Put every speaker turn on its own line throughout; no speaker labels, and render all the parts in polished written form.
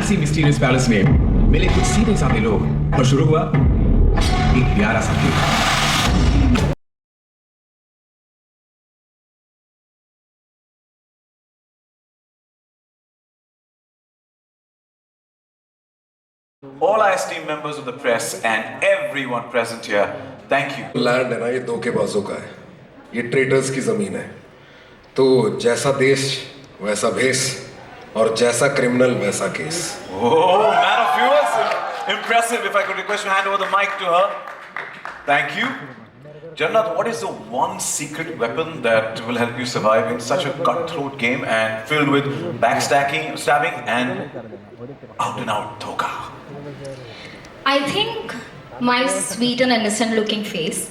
ऐसी mysterious palace में मिले कुछ सीधे साधे लोग और शुरू हुआ एक प्यारा सा खेल।
All our esteemed members of the press and everyone present here, thank you.
Land है ना, ये धोखेबाजों का है, ये ट्रेटर्स की जमीन है। तो जैसा देश वैसा भेस और जैसा क्रिमिनल वैसा case.
Oh, man of viewers, impressive. If I could request you to hand over the mic to her. Thank you. Jannat, what is the one secret weapon that will help you survive in such a cutthroat game and filled with backstabbing and out dhokha?
I think my sweet and innocent looking face.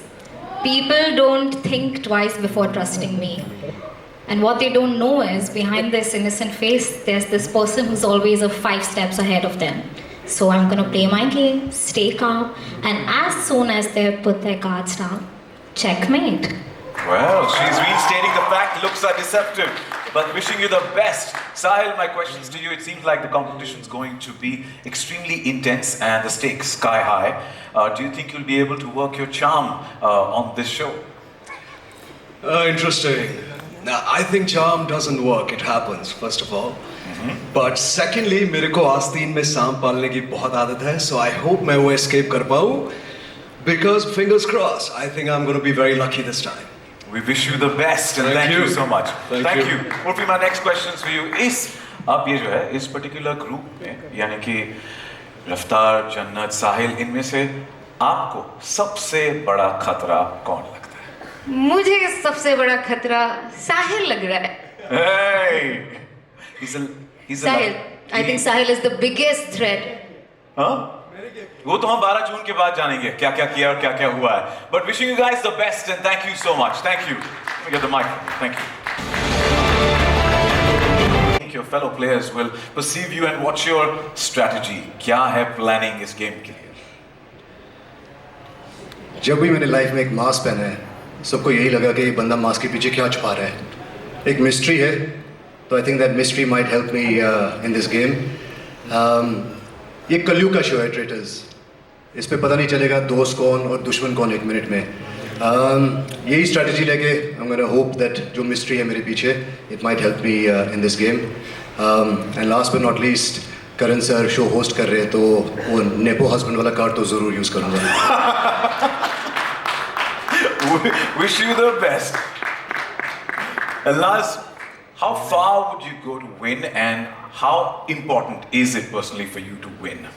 People don't think twice before trusting me. And what they don't know is behind this innocent face, there's this person who's always 5 steps ahead of them. So I'm gonna play my game, stay calm, and as soon as they put their cards down, checkmate.
Well, she's restating the fact, looks are deceptive, but wishing you the best. Sahil, my questions to you, it seems like the competition's going to be extremely intense and the stakes sky high. Do you think you'll be able to work your charm on this show?
Interesting. Now, I think charm doesn't work, it happens, first of all. But secondly, मेरे को आस्तीन में सांप पालने की बहुत आदत है, so I hope मैं वो escape कर पाऊँ. Because fingers crossed, I think I'm going to be very lucky this time.
We wish you the best and thank you so much. Thank you. What will be my next questions for you? अब ये जो है इस particular group में यानी कि रफ्तार, जन्नत, साहिल, इनमें से आपको सबसे बड़ा खतरा कौन लगता है?
मुझे सबसे बड़ा खतरा साहिल लग रहा है.
Hey, he's
Sahil. I think Sahil is the biggest threat.
हाँ? वो तो हम 12 जून के बाद जानेंगे क्या क्या किया और क्या क्या हुआ है. But wishing you guys the best and thank you so much. Thank you. Let me get the mic. Thank you. I think your fellow players will perceive you and what's your strategy? क्या है planning इस game के लिए?
जब भी मैंने life में एक मास्क पहना है, सबको यही लगा कि ये बंदा मास्क के पीछे क्या छुपा रहा है. एक मिस्ट्री है, तो I think that mystery might help me in this game. ये कलयुग का शो है ट्रेटर्स. इस पे पता नहीं चलेगा दोस्त कौन और दुश्मन कौन 1 मिनट में. यही स्ट्रैटेजी लेके I'm gonna hope that जो मिस्ट्री है मेरे पीछे, it might help me in this game. And last but not least, Karan sir show host कर रहे हैं तो वो नेपो हस्बैंड वाला कार्ड तो ज़रूर यूज़ करूँगा.
Wish you the best. And last, how far would you go to win and how important is it personally for you to win?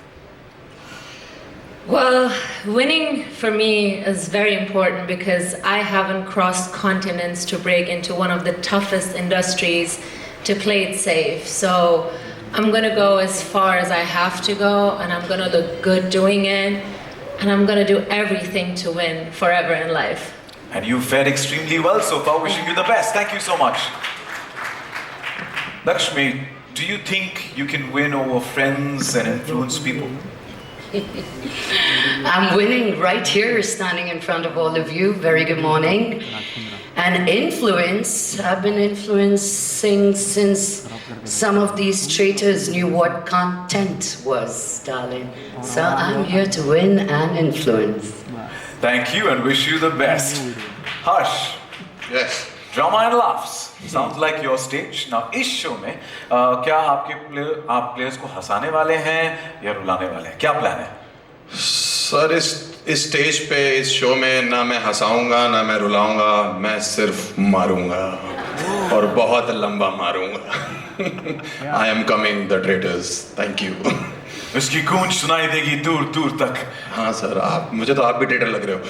Well, winning for me is very important because I haven't crossed continents to break into one of the toughest industries to play it safe. So I'm going to go as far as I have to go and I'm going to look good doing it and I'm going to do everything to win forever in life.
And you fared extremely well so far. Wishing you the best. Thank you so much. Lakshmi, do you think you can win over friends and influence people?
I'm winning right here, standing in front of all of you. Very good morning. And influence, I've been influencing since some of these traitors knew what content was, darling. So I'm here to win and influence.
Thank you and wish you the best. Harsh.
Yes.
Drama and laughs. Sounds like your stage. Now, इस show में क्या आप players को हंसाने वाले हैं या रुलाने वाले हैं? क्या प्लान है?
सर इस स्टेज पे इस शो में ना मैं हंसाऊंगा ना मैं रुलाऊंगा, मैं सिर्फ मारूंगा और बहुत लंबा मारूंगा. I am coming, the traitors. Thank you.
इसकी गूंज सुनाई देगी दूर दूर तक.
हाँ सर, मुझे तो आप भी ट्रेटर लग रहे हो.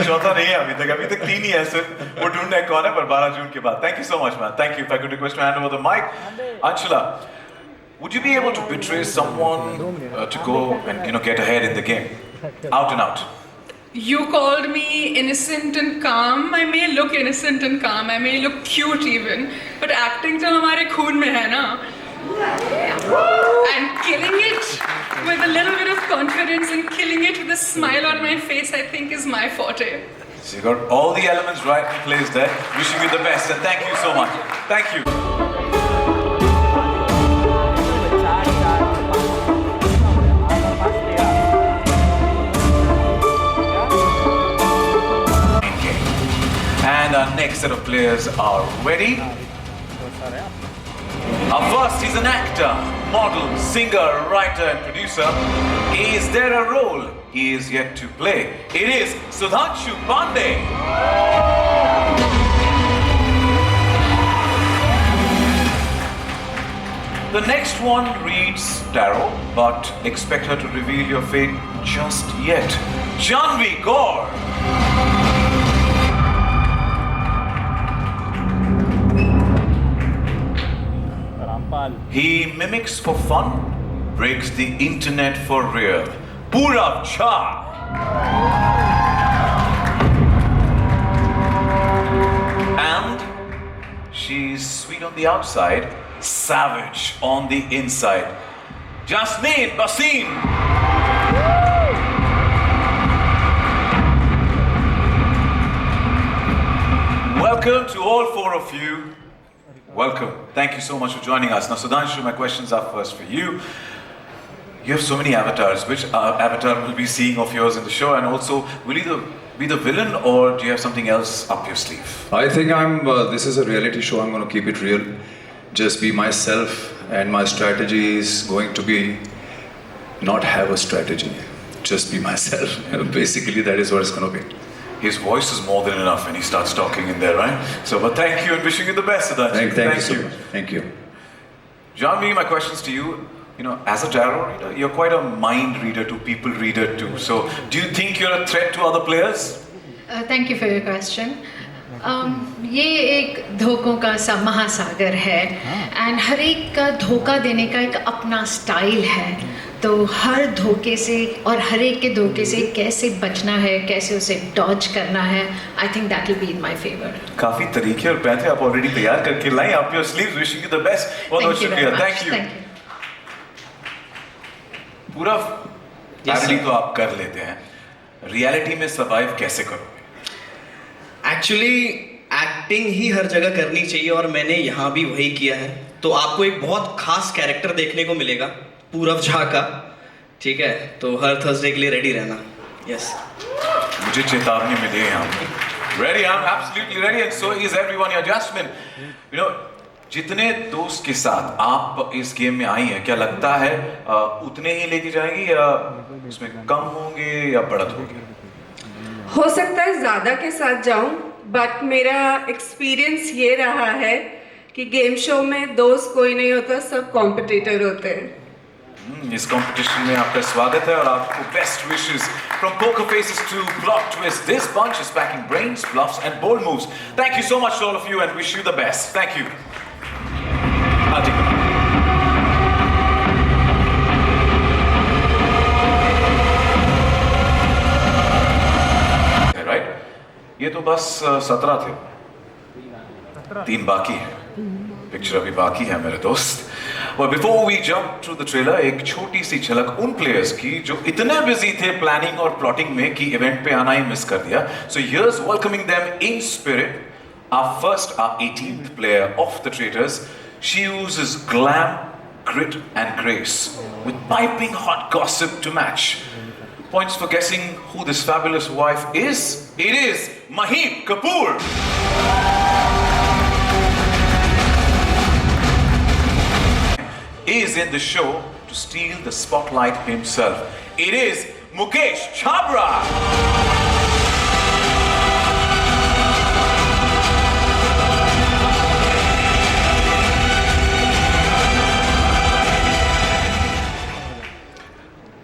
चौथा नहीं है अभी तक 3 ही है सिर्फ. वो ढूंढना है कौन है पर 12 जून के बाद. Thank you so much, man. Thank you. If I could request to hand over the mic, Anshula, would you be able to betray someone to go and get ahead in the game, out and out?
You called me innocent and calm. I may look innocent and calm. I may look cute even, but acting तो हमारे खून में है ना. And killing it with a little bit of confidence and killing it with a smile on my face, I think is my forte.
So you got all the elements right in place there. Wishing you the best and thank you so much. Thank you. next set of players are ready. Our first is an actor, model, singer, writer and producer. Is there a role he is yet to play? It is Sudhanshu Pandey. The next one reads tarot, but expect her to reveal your fate just yet. Janvi Kaur. He mimics for fun, breaks the internet for real. Purav Jha. And she's sweet on the outside, savage on the inside. Jasmine Basim. Welcome to all four of you. Welcome. Thank you so much for joining us. Now, Sudhanshu, my questions are first for you. You have so many avatars. Which avatar will be seeing of yours in the show? And also, will you be the villain or do you have something else up your sleeve?
I think this is a reality show. I'm going to keep it real. Just be myself, and my strategy is going to be not have a strategy. Just be myself. Basically, that is what it's going to be.
His voice is more than enough when he starts talking in there, right? So, but thank you and wishing you the best, Sudhanshu.
Thank you so much. Thank you.
Janvi, my questions to you. You know, as a tarot reader, you're quite a mind reader to people reader too. So, do you think you're a threat to other players?
Thank you for your question. ये एक धोखों का सा महासागर है and हर एक का धोखा देने का एक अपना स्टाइल है, तो हर धोखे से और हर एक के धोखे से कैसे बचना है, कैसे उसे डॉज करना है, I think that will be in my favour.
काफी तरीके और पैसे आप ऑलरेडी तैयार करके लाई. आप your sleeves, wishing you the best. बहुत बहुत शुक्रिया. Thank you. पूरा पैरली तो आप कर लेते हैं, रियलिटी में सर्वाइव कैसे करोगे?
एक्चुअली एक्टिंग ही हर जगह करनी चाहिए और मैंने यहाँ भी वही किया है. तो आपको एक बहुत खास कैरेक्टर देखने को मिलेगा पूरव झा का, ठीक है? तो हर थर्सडे के लिए रेडी रहना. यस.
मुझे चेतावनी मिली है यहाँ. Ready, I'm absolutely ready, and so is everyone here. Jasmine, you know, जितने दोस्त के साथ आप इस गेम में आई हैं, क्या लगता है उतने ही लेके जाएंगी या उसमें कम होंगे या बढ़त होगी?
हो सकता है ज़्यादा के साथ जाऊं, बट मेरा एक्सपीरियंस ये रहा है कि गेम शो में दोस्त कोई नहीं होता, सब कॉम्पिटिटर होते हैं.
इस कंपटीशन में आपका स्वागत है और आपको best wishes. From poker faces to plot twists, this bunch is packing brains, bluffs and bold moves. Thank you so much to all of you and wish you the best. Thank you. Right? ये तो बस 17 थे, 3 बाकी है. Picture अभी बाकी है मेरे दोस्त. But before we jump to the trailer, एक छोटी सी झलक उन प्लेयर्स की जो इतने बिजी थे प्लानिंग और प्लॉटिंग में कि इवेंट पे आना ही मिस कर दिया. So here's welcoming them in spirit. Our 18th player of the Traitors. She uses glam, grit and grace with piping hot gossip to match. Points for guessing who this fabulous wife is. It is Mahim Kapoor. Is in the show to steal the spotlight himself. It is Mukesh Chabra.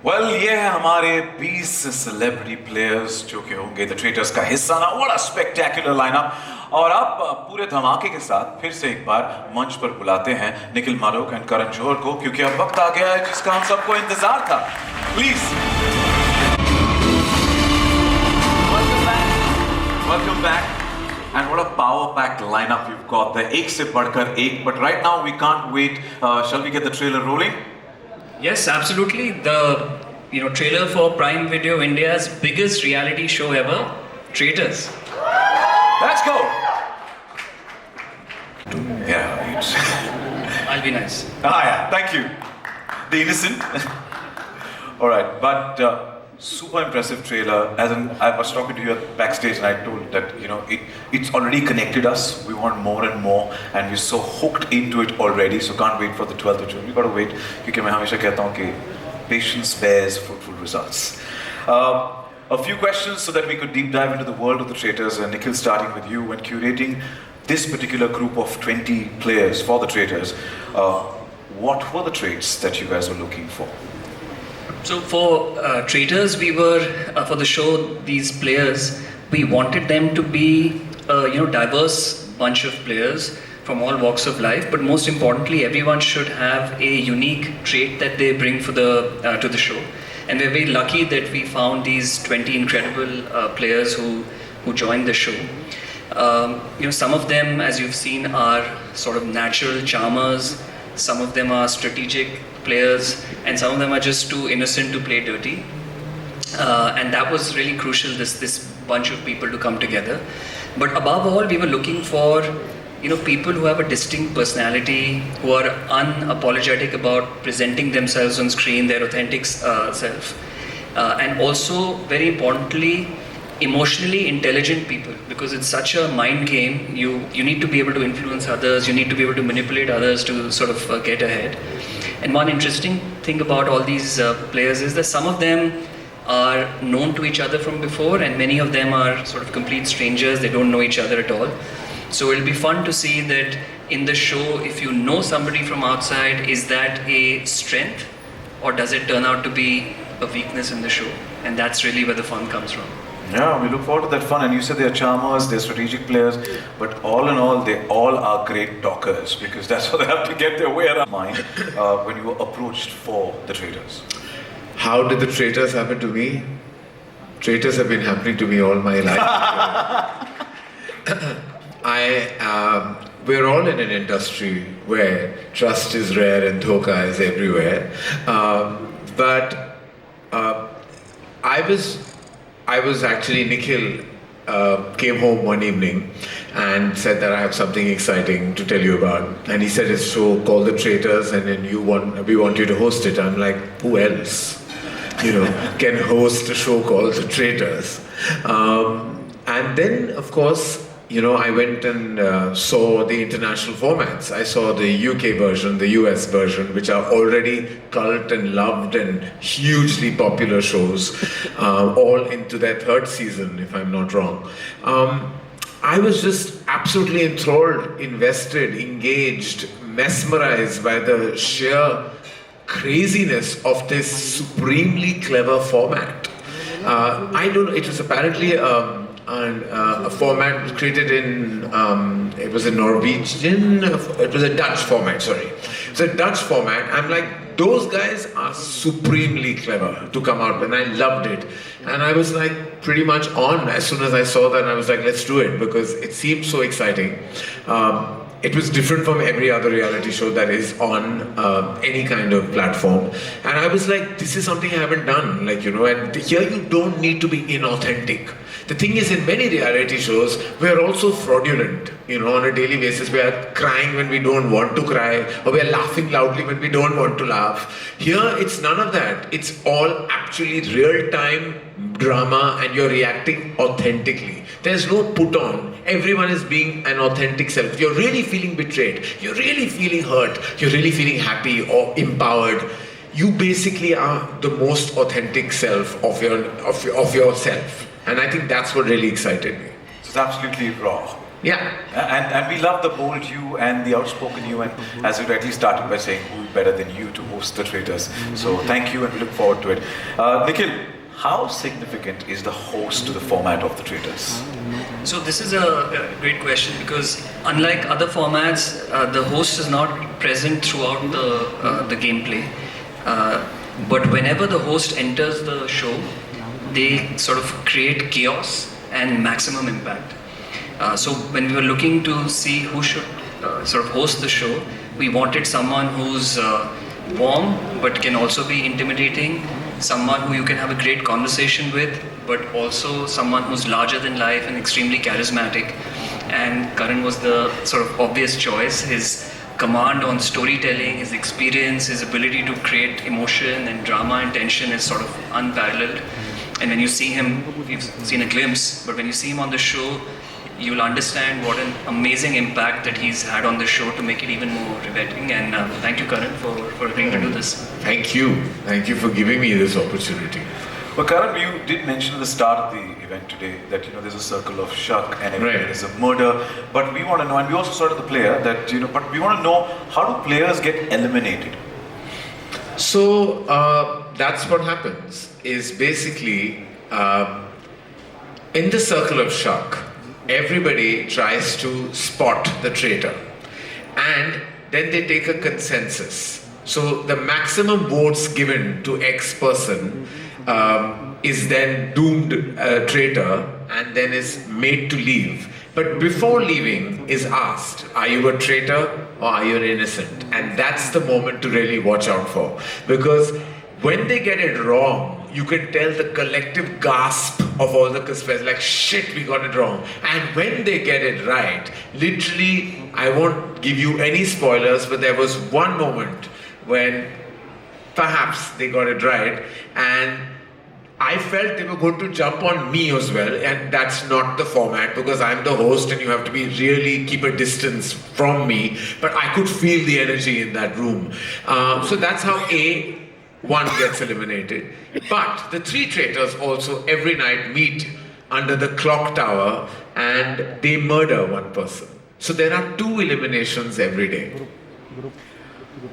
Well, ये है हमारे 20 celebrity players जो कि होंगे the traitors का हिस्सा ना. What a spectacular lineup. और अब पूरे धमाके के साथ फिर से एक बार मंच पर बुलाते हैं निखिल माधोक एंड करण जौहर को, क्योंकि अब वक्त आ गया है जिसका हम सबको इंतजार था. Please welcome back. And what a power-packed lineup you've got there. एक से बढ़कर एक. But right now we can't wait. Shall we get the trailer rolling?
Yes, absolutely. The trailer for Prime Video India's biggest reality show ever, Traitors.
Let's go. Yeah,
I'll be nice.
Yeah, thank you. The innocent. All right, but Super impressive trailer. I was talking to you at backstage and I told that it's already connected us. We want more and more, and we're so hooked into it already. So can't wait for the 12th of June. We gotta wait. Because I always say patience bears fruitful results. A few questions so that we could deep dive into the world of the Traitors. And Nikhil, starting with you, when curating this particular group of 20 players for the Traitors, what were the traits that you guys were looking for?
So for Traitors, we were for the show, these players, we wanted them to be diverse bunch of players from all walks of life, but most importantly, everyone should have a unique trait that they bring for the to the show. And we're very lucky that we found these 20 incredible players who joined the show. Some of them, as you've seen, are sort of natural charmers. Some of them are strategic players, and some of them are just too innocent to play dirty. And that was really crucial, this bunch of people to come together. But above all, we were looking for people who have a distinct personality, who are unapologetic about presenting themselves on screen, their authentic self. And also, very importantly, emotionally intelligent people, because it's such a mind game. You need to be able to influence others, you need to be able to manipulate others to sort of get ahead. And one interesting thing about all these players is that some of them are known to each other from before, and many of them are sort of complete strangers. They don't know each other at all. So it'll be fun to see that in the show, if you know somebody from outside, is that a strength, or does it turn out to be a weakness in the show? And that's really where the fun comes from.
Yeah, we look forward to that fun. And you said they're charmers, they're strategic players, but all in all, they all are great talkers, because that's what they have to get their way around mind when you were approached for the Traitors.
How did the Traitors happen to me? Traitors have been happening to me all my life. We're all in an industry where trust is rare and Dhokha is everywhere. But I was actually, Nikhil came home one evening and said that I have something exciting to tell you about. And he said it's a show called The Traitors, and then we want you to host it. I'm like, who else can host a show called The Traitors? And then, of course, I went and saw the international formats. I saw the UK version, the US version, which are already cult and loved and hugely popular shows, all into their third season, if I'm not wrong. I was just absolutely enthralled, invested, engaged, mesmerized by the sheer craziness of this supremely clever format. I don't know, it was apparently a format created in, it was a Norwegian, it was a Dutch format, sorry. It's a Dutch format. I'm like, those guys are supremely clever to come out, and I loved it. And I was like pretty much on as soon as I saw that, and I was like, let's do it, because it seemed so exciting. It was different from every other reality show that is on any kind of platform. And I was like, this is something I haven't done, and here you don't need to be inauthentic. The thing is, in many reality shows, we are also fraudulent, on a daily basis. We are crying when we don't want to cry, or we are laughing loudly when we don't want to laugh. Here, it's none of that. It's all actually real-time drama, and you're reacting authentically. There's no put on. Everyone is being an authentic self. You're really feeling betrayed. You're really feeling hurt. You're really feeling happy or empowered. You basically are the most authentic self of yourself. And I think that's what really excited me.
It's absolutely raw.
Yeah.
And we love the bold you and the outspoken you, and as you rightly started by saying, who better than you to host the Traitors. So thank you, and we look forward to it. Nikhil, how significant is the host to the format of the Traitors?
So this is a great question, because unlike other formats, the host is not present throughout the gameplay. But whenever the host enters the show, they sort of create chaos and maximum impact. So when we were looking to see who should sort of host the show, we wanted someone who's warm but can also be intimidating, someone who you can have a great conversation with, but also someone who's larger than life and extremely charismatic. And Karan was the sort of obvious choice. His command on storytelling, his experience, his ability to create emotion and drama and tension is sort of unparalleled. and when you see him, we've seen a glimpse, but when you see him on the show, you'll understand what an amazing impact that he's had on the show to make it even more riveting. And thank you, Karan, for agreeing to do this.
Thank you for giving me this opportunity.
Well, Karan, you did mention at the start of the event today that there's a circle of Shaq and every day there's a murder. But we want to know, and we also started the player that but we want to know, how do players get eliminated?
So that's what happens. Is basically in the circle of Shaq, everybody tries to spot the traitor, and then they take a consensus. So the maximum votes given to X person is then doomed a traitor and then is made to leave. But before leaving is asked, are you a traitor or are you an innocent? And that's the moment to really watch out for. Because when they get it wrong, you can tell the collective gasp of all the conspirators, like, shit, we got it wrong. And when they get it right, literally, I won't give you any spoilers, but there was one moment when perhaps they got it right, and I felt they were going to jump on me as well, and that's not the format because I'm the host and you have to be really keep a distance from me, but I could feel the energy in that room. So that's how one gets eliminated. But the three traitors also every night meet under the clock tower and they murder one person. So there are 2 eliminations every day.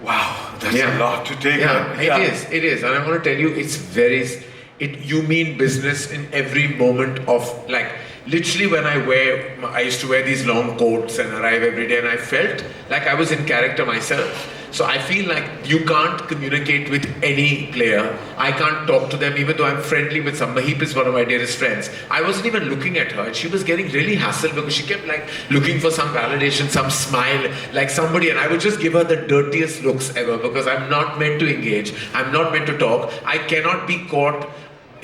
Wow, that's a lot to take.
It is. And I'm going to tell you, you mean business in every moment of, like, literally when I used to wear these long coats and arrive every day, and I felt like I was in character myself. So I feel like you can't communicate with any player. I can't talk to them even though I'm friendly with some. Mahip is one of my dearest friends. I wasn't even looking at her and she was getting really hassled because she kept like looking for some validation, some smile, like somebody, and I would just give her the dirtiest looks ever because I'm not meant to engage. I'm not meant to talk. I cannot be caught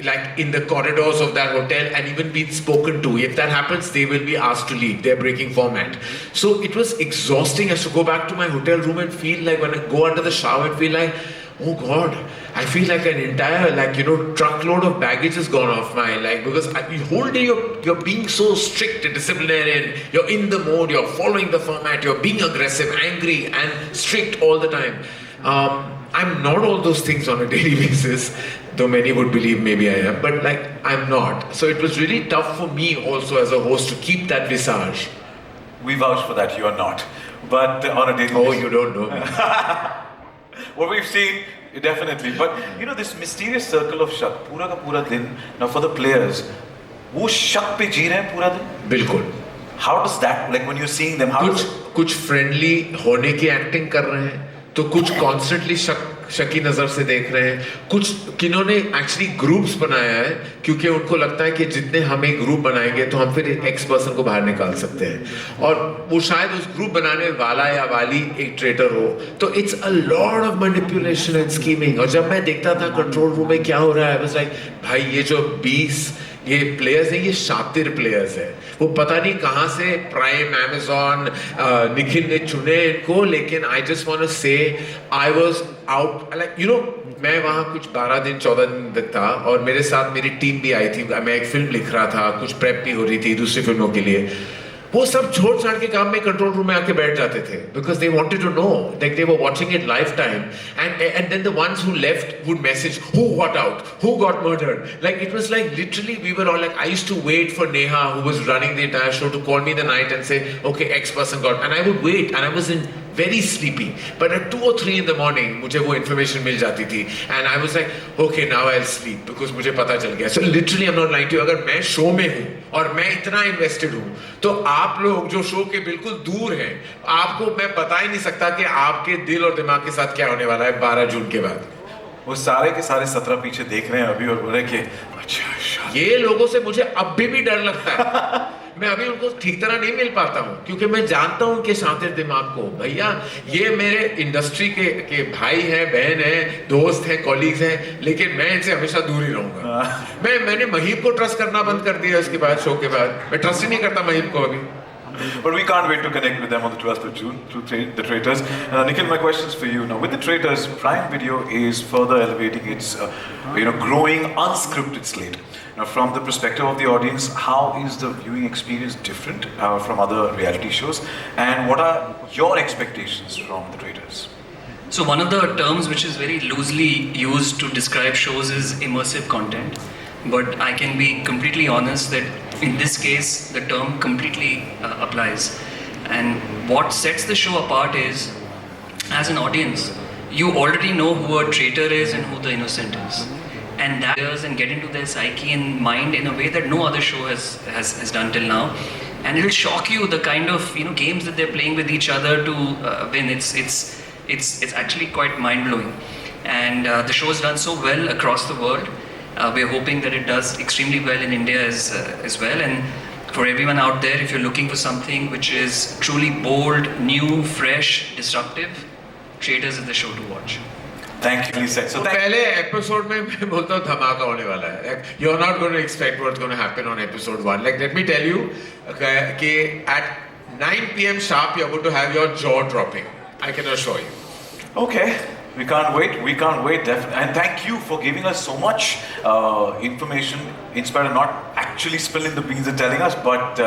like in the corridors of that hotel and even being spoken to. If that happens, they will be asked to leave. They're breaking format. So it was exhausting. I used to go back to my hotel room and feel like, when I go under the shower and feel like, oh God, I feel like an entire truckload of baggage has gone off my because the whole day you're being so strict and disciplinarian, you're in the mode, you're following the format, you're being aggressive, angry and strict all the time. I'm not all those things on a daily basis, though many would believe maybe I am, but I'm not. So it was really tough for me also as a host to keep that visage.
We vouch for that, you are not. But on a daily basis...
Oh, you don't know.
What we've seen, definitely. But this mysterious circle of Shaq, pura ka pura din, now for the players, wo Shaq pe jee rahe hain pura din?
Bilkul.
How does that, when you're seeing them, how
कुछ friendly होने की acting कर रहे हैं, तो कुछ constantly shaky नजर से देख रहे हैं, कुछ किन्होंने एक्चुअली ग्रुप्स बनाया है क्योंकि उनको लगता है कि जितने हम एक ग्रुप बनाएंगे तो हम फिर एक्स पर्सन को बाहर निकाल सकते हैं, और वो शायद उस ग्रुप बनाने वाला या वाली एक ट्रेटर हो. तो it's a lot of manipulation and scheming. और जब मैं देखता था कंट्रोल रूम में क्या हो रहा है, बस भाई ये जो 20 ये प्लेयर्स हैं, ये शातिर प्लेयर्स हैं. वो पता नहीं कहाँ से प्राइम, अमेज़न, निखिल ने चुने इनको, लेकिन आई जस्ट वांट टू से आई वाज आउट मैं वहाँ कुछ 12 दिन 14 दिन तक था और मेरे साथ मेरी टीम भी आई थी. मैं एक फिल्म लिख रहा था, कुछ प्रेप भी हो रही थी दूसरी फिल्मों के लिए. वो सब छोड़ छाड़ के काम में कंट्रोल रूम में आके बैठ जाते थे because they wanted to know, like they were watching it live time, and then the ones who left would message who got out, who got murdered. Like it was like literally we were all like, I used to wait for Neha, who was running the entire show, to call me the night and say, okay, X person got, and I would wait, and I was very sleepy, but at 2 or 3 in the morning मुझे वो information मिल जाती थी, and I was like, okay, now I'll sleep because मुझे पता चल गया. So literally I'm not lying to you, अगर मैं शो में हूँ और मैं इतना invested हूँ, तो आप लोग जो शो के बिल्कुल दूर हैं, आपको मैं बता ही नहीं सकता कि आपके दिल और दिमाग के साथ क्या होने वाला है 12 जून के बाद.
वो सारे के सारे 17 पीछे देख रहे हैं अभी और बोल रहे हैं कि अच्छा
ये लोगों से मुझे अब भी डर लगता है. मैं अभी उनको ठीक तरह नहीं मिल पाता हूँ क्योंकि मैं जानता हूँ कि शातिर दिमाग को, भैया ये मेरे इंडस्ट्री के भाई हैं, बहन हैं, दोस्त हैं, कॉलीग्स हैं, लेकिन मैं इनसे हमेशा दूर ही रहूंगा. मैंने महीप को ट्रस्ट करना बंद कर दिया. इसके बाद शो के बाद मैं ट्रस्ट ही नहीं करता महीप को अभी.
But we can't wait to connect with them on the 12th of June through the Traitors. Nikhil, my question is for you. Now, with the Traitors, Prime Video is further elevating its growing unscripted slate. Now, from the perspective of the audience, how is the viewing experience different from other reality shows? And what are your expectations from the Traitors?
So one of the terms which is very loosely used to describe shows is immersive content. But I can be completely honest that in this case, the term completely applies. And what sets the show apart is, as an audience, you already know who a traitor is and who the innocent is. And that is, and get into their psyche and mind in a way that no other show has done till now. And it'll shock you the kind of games that they're playing with each other to win. It's actually quite mind-blowing. And the show's done so well across the world. We're hoping that it does extremely well in India as well. And for everyone out there, if you're looking for something which is truly bold, new, fresh, disruptive, Traitors is the show to watch.
Thank you, Lisa. So
पहले episode में मैं बोलता हूँ धमाका होने वाला है. Like, you're not going to expect what's going to happen on episode 1. Like, let me tell you, कि at 9 p.m. sharp, you're going to have your jaw dropping. I can assure you.
Okay. We can't wait, definitely. And thank you for giving us so much information, in spite of not actually spilling the beans and telling us, but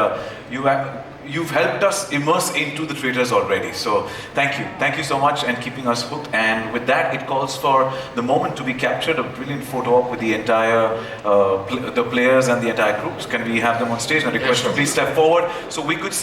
you've helped us immerse into the Traitors already. So thank you so much, and keeping us hooked. And with that, it calls for the moment to be captured, a brilliant photo op with the entire, the players and the entire groups. Can we have them on stage? And I request you please step forward so we could...